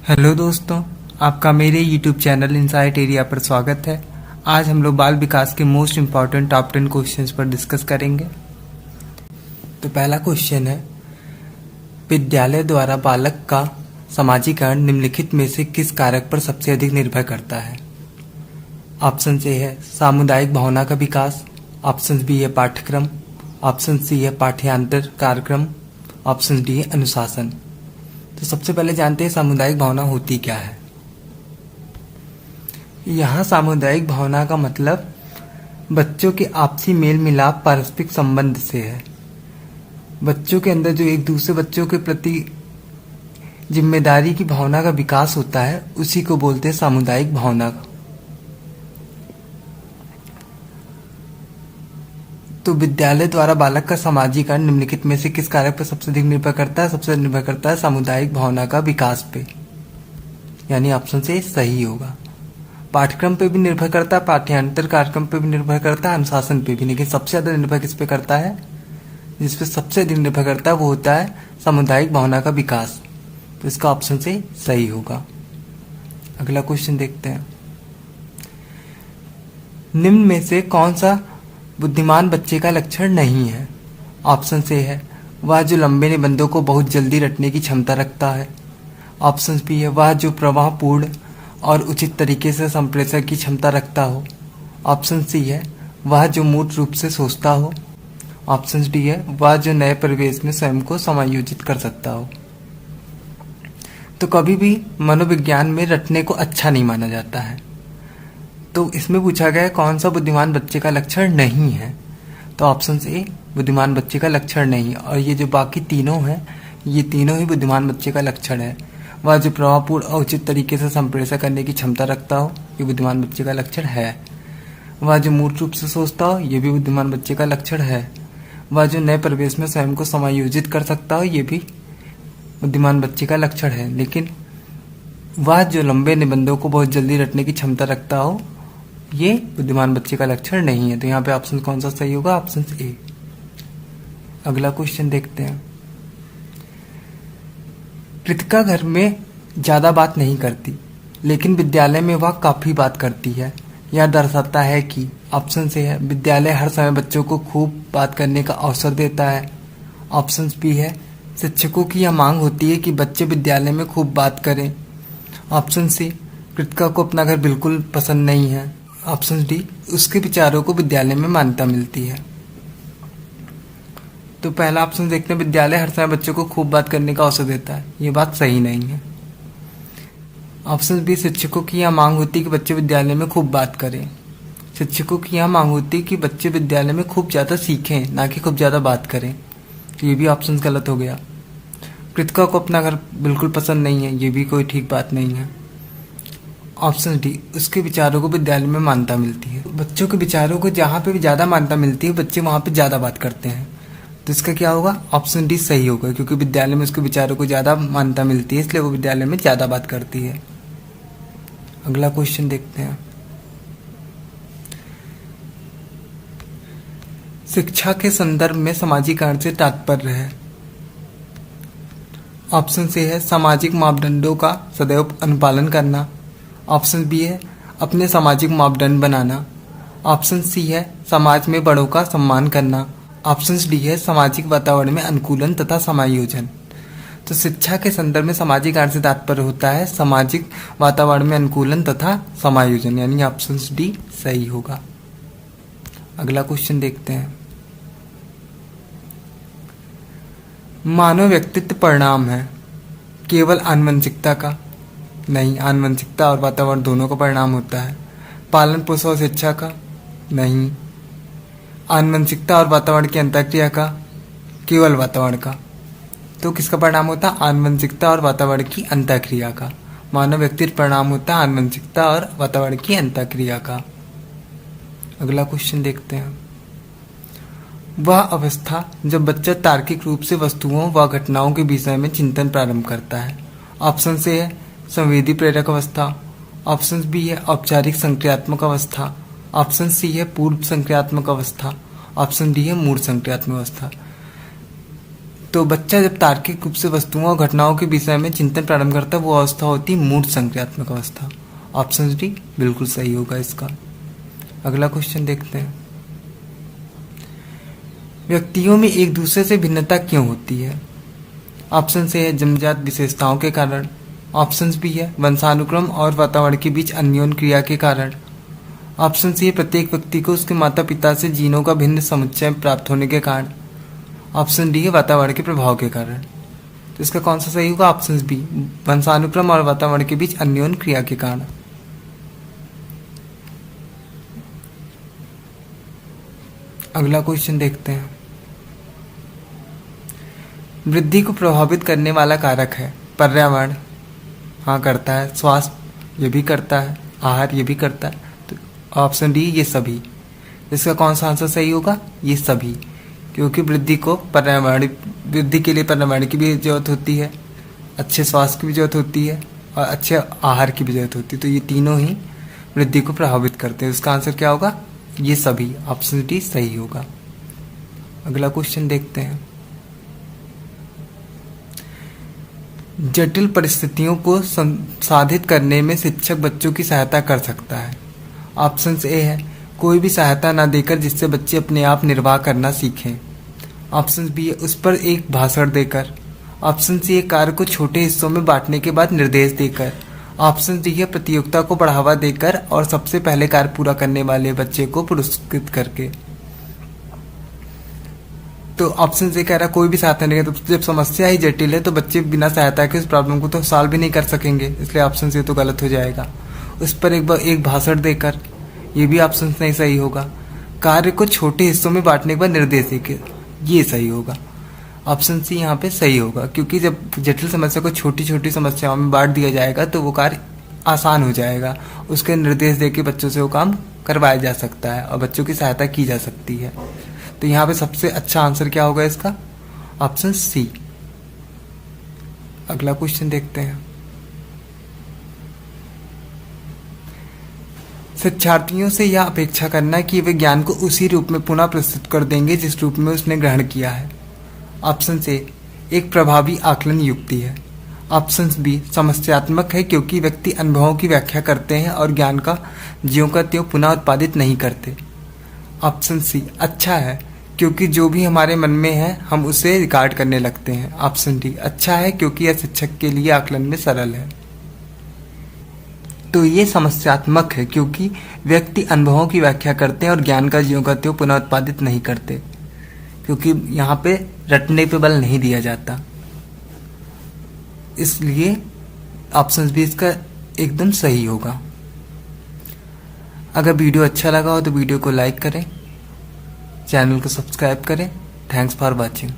Hello दोस्तों, आपका मेरे YouTube चैनल इनसाइट एरिया पर स्वागत है। आज हम लोग बाल विकास के मोस्ट इम्पॉर्टेंट टॉप 10 क्वेश्चंस पर डिस्कस करेंगे। तो पहला क्वेश्चन है, विद्यालय द्वारा बालक का समाजीकरण निम्नलिखित में से किस कारक पर सबसे अधिक निर्भर करता है? ऑप्शन ए है सामुदायिक भावना का विकास, ऑप्शन बी है पाठ्यक्रम, ऑप्शन सी है पाठ्यांतर कार्यक्रम, ऑप्शन डी है अनुशासन। तो सबसे पहले जानते हैं सामुदायिक भावना होती क्या है। यहाँ सामुदायिक भावना का मतलब बच्चों के आपसी मेल मिलाप पारस्परिक संबंध से है। बच्चों के अंदर जो एक दूसरे बच्चों के प्रति जिम्मेदारी की भावना का विकास होता है, उसी को बोलते हैं सामुदायिक भावना। तो विद्यालय द्वारा बालक का समाजीकरण निम्नलिखित में से किस कारक पर सबसे अधिक निर्भर करता है? सबसे निर्भर करता है सामुदायिक भावना का विकास पे, यानी ऑप्शन से सही होगा। पाठ्यक्रम पे भी निर्भर करता है, पाठ्यांतर कार्यक्रम पे भी निर्भर करता है, अनुशासन पे भी, लेकिन सबसे ज्यादा निर्भर किस पे करता है? जिस पे सबसे अधिक निर्भर करता है वो होता है सामुदायिक भावना का विकास। तो इसका ऑप्शन से सही होगा। अगला क्वेश्चन देखते हैं, निम्न में से कौन सा बुद्धिमान बच्चे का लक्षण नहीं है? ऑप्शन ए है वह जो लंबे निबंधों को बहुत जल्दी रटने की क्षमता रखता है, ऑप्शन बी है वह जो प्रवाहपूर्ण और उचित तरीके से संप्रेषण की क्षमता रखता हो, ऑप्शन सी है वह जो मूल रूप से सोचता हो, ऑप्शन डी है वह जो नए परिवेश में स्वयं को समायोजित कर सकता हो। तो कभी भी मनोविज्ञान में रटने को अच्छा नहीं माना जाता है, तो इसमें पूछा गया है कौन सा बुद्धिमान बच्चे का लक्षण नहीं है। तो ऑप्शन ए बुद्धिमान बच्चे का लक्षण नहीं, और ये जो बाकी तीनों हैं ये तीनों ही बुद्धिमान बच्चे का लक्षण है। वह जो प्रभावपूर्ण और उचित तरीके से संप्रेषण करने की क्षमता रखता हो, ये बुद्धिमान बच्चे का लक्षण है। वह जो मूल रूप से सोचता हो, ये भी बुद्धिमान बच्चे का लक्षण है। वह जो नए परिवेश में स्वयं को समायोजित कर सकता हो, ये भी बुद्धिमान बच्चे का लक्षण है। लेकिन वह जो लंबे निबंधों को बहुत जल्दी रटने की क्षमता रखता हो, ये बुद्धिमान बच्चे का लक्षण नहीं है। तो यहाँ पे ऑप्शन कौन सा सही होगा? Option A. अगला क्वेश्चन देखते हैं, कृतिका घर में ज्यादा बात नहीं करती, लेकिन विद्यालय में वह काफी बात करती है। यह दर्शाता है कि ऑप्शन से है विद्यालय हर समय बच्चों को खूब बात करने का अवसर देता है, ऑप्शन बी है शिक्षकों की यह मांग होती है कि बच्चे विद्यालय में खूब बात करें, ऑप्शन सी कृतिका को अपना घर बिल्कुल पसंद नहीं है, ऑप्शन डी उसके विचारों को विद्यालय में मान्यता मिलती है। तो पहला ऑप्शन देखते हैं, विद्यालय हर समय बच्चों को खूब बात करने का अवसर देता है। ये बात सही नहीं है। ऑप्शन बी शिक्षकों की यह मांग होती है कि बच्चे विद्यालय में खूब बात करें। शिक्षकों की यह मांग होती है कि बच्चे विद्यालय में खूब ज्यादा सीखें, ना कि खूब ज्यादा बात करें। तो ये भी ऑप्शन गलत हो गया। कृतिका को अपना घर बिल्कुल पसंद नहीं है, ये भी कोई ठीक बात नहीं है। ऑप्शन डी उसके विचारों को विद्यालय में मान्यता मिलती है। बच्चों के विचारों को जहाँ पे भी ज्यादा मान्यता मिलती है, बच्चे वहां पे ज्यादा बात करते हैं। तो इसका क्या होगा? ऑप्शन डी सही होगा, क्योंकि विद्यालय में उसके विचारों को ज्यादा मान्यता मिलती है, इसलिए वो विद्यालय में ज्यादा बात करती है। अगला क्वेश्चन देखते हैं, शिक्षा के संदर्भ में सामाजिकरण से तात्पर्य है। ऑप्शन से है सामाजिक मापदंडों का सदैव अनुपालन करना, ऑप्शन बी है अपने सामाजिक मापदंड बनाना, ऑप्शन सी है समाज में बड़ों का सम्मान करना, ऑप्शन डी है सामाजिक वातावरण में अनुकूलन तथा समायोजन। तो शिक्षा के संदर्भ में सामाजिक कारण से तात्पर्य होता है सामाजिक वातावरण में अनुकूलन तथा समायोजन, यानी ऑप्शन डी सही होगा। अगला क्वेश्चन देखते हैं, मानव व्यक्तित्व परिणाम है केवल आनुवंशिकता का? नहीं, आनुवंशिकता और वातावरण दोनों का परिणाम होता है। पालन पोषण और शिक्षा का? नहीं। आनुवंशिकता और वातावरण की अंतःक्रिया का? केवल वातावरण का। तो किसका परिणाम होता है? आनुवंशिकता और वातावरण की अंतःक्रिया का। मानव व्यक्तित्व परिणाम होता है आनुवंशिकता और वातावरण की अंतःक्रिया का। अगला क्वेश्चन देखते हैं, वह अवस्था जब बच्चा तार्किक रूप से वस्तुओं व घटनाओं के विषय में चिंतन प्रारंभ करता है। ऑप्शन से है संवेदी प्रेरक अवस्था, ऑप्शन बी है औपचारिक संक्रियात्मक अवस्था, ऑप्शन सी है पूर्व संक्रियात्मक अवस्था, ऑप्शन डी है मूल संक्रियात्मक अवस्था। तो बच्चा जब तार्किक रूप से वस्तुओं और घटनाओं के विषय में चिंतन प्रारंभ करता है वो अवस्था होती है मूढ़ संक्रियात्मक अवस्था। ऑप्शन डी बिल्कुल सही होगा इसका। अगला क्वेश्चन देखते हैं। व्यक्तियों में एक दूसरे से भिन्नता क्यों होती है? ऑप्शन ए है जन्मजात विशेषताओं के कारण। ऑप्शन बी है वंशानुक्रम और वातावरण के बीच अन्योन्य क्रिया के कारण। ऑप्शन सी है प्रत्येक व्यक्ति को उसके माता पिता से जीनों का भिन्न समुच्चय प्राप्त होने के कारण। ऑप्शन डी है वातावरण के प्रभाव के कारण। तो इसका कौन सा सही होगा? ऑप्शन बी वंशानुक्रम और वातावरण के बीच अन्योन्य क्रिया के कारण। अगला क्वेश्चन देखते हैं। वृद्धि को प्रभावित करने वाला कारक है पर्यावरण, हाँ करता है। स्वास्थ्य ये भी करता है। आहार ये भी करता है। तो ऑप्शन डी ये सभी। इसका कौन सा आंसर सही होगा? ये सभी, क्योंकि वृद्धि के लिए पर्यावरण की भी जरूरत होती है, अच्छे स्वास्थ्य की भी जरूरत होती है और अच्छे आहार की भी जरूरत होती है। तो ये तीनों ही वृद्धि को प्रभावित करते हैं। इसका आंसर क्या होगा? ये सभी। ऑप्शन डी सही होगा। अगला क्वेश्चन देखते हैं। जटिल परिस्थितियों को संसाधित करने में शिक्षक बच्चों की सहायता कर सकता है। ऑप्शन ए है कोई भी सहायता न देकर जिससे बच्चे अपने आप निर्वाह करना सीखें। ऑप्शन बी है उस पर एक भाषण देकर। ऑप्शन सी है कार्य को छोटे हिस्सों में बांटने के बाद निर्देश देकर। ऑप्शन डी है प्रतियोगिता को बढ़ावा देकर और सबसे पहले कार्य पूरा करने वाले बच्चे को पुरस्कृत करके। तो ऑप्शन से कह रहा है कोई भी सहायता नहीं है। तो जब समस्या ही जटिल है तो बच्चे बिना सहायता के उस प्रॉब्लम को तो सॉल्व भी नहीं कर सकेंगे, इसलिए ऑप्शन से तो गलत हो जाएगा। उस पर एक भाषण देकर, ये भी ऑप्शन नहीं सही होगा। कार्य को छोटे हिस्सों में बांटने के बाद निर्देश देकर, ये सही होगा। ऑप्शन सी यहाँ पे सही होगा, क्योंकि जब जटिल समस्या को छोटी छोटी समस्याओं में बांट दिया जाएगा तो वो कार्य आसान हो जाएगा। उसके निर्देश देके बच्चों से वो काम करवाया जा सकता है और बच्चों की सहायता की जा सकती है। तो यहाँ पे सबसे अच्छा आंसर क्या होगा इसका? Option C. अगला क्वेश्चन देखते हैं। शिक्षार्थियों से यह अपेक्षा करना कि वे ज्ञान को उसी रूप में पुनः प्रस्तुत कर देंगे जिस रूप में उसने ग्रहण किया है। ऑप्शन ए एक प्रभावी आकलन युक्ति है। ऑप्शन बी समस्यात्मक है क्योंकि व्यक्ति अनुभवों की व्याख्या करते हैं और ज्ञान का ज्यों का त्यों पुनः उत्पादित नहीं करते। ऑप्शन सी अच्छा है क्योंकि जो भी हमारे मन में है हम उसे रिकॉर्ड करने लगते हैं। ऑप्शन डी अच्छा है क्योंकि यह शिक्षक के लिए आकलन में सरल है। तो ये समस्यात्मक है क्योंकि व्यक्ति अनुभवों की व्याख्या करते हैं और ज्ञान का ज्यों का त्यों पुनः उत्पादित नहीं करते, क्योंकि यहाँ पे रटने पे बल नहीं दिया जाता। इसलिए ऑप्शन बी इसका एकदम सही होगा। अगर वीडियो अच्छा लगा हो तो वीडियो को लाइक करें, चैनल को सब्सक्राइब करें। Thanks for watching.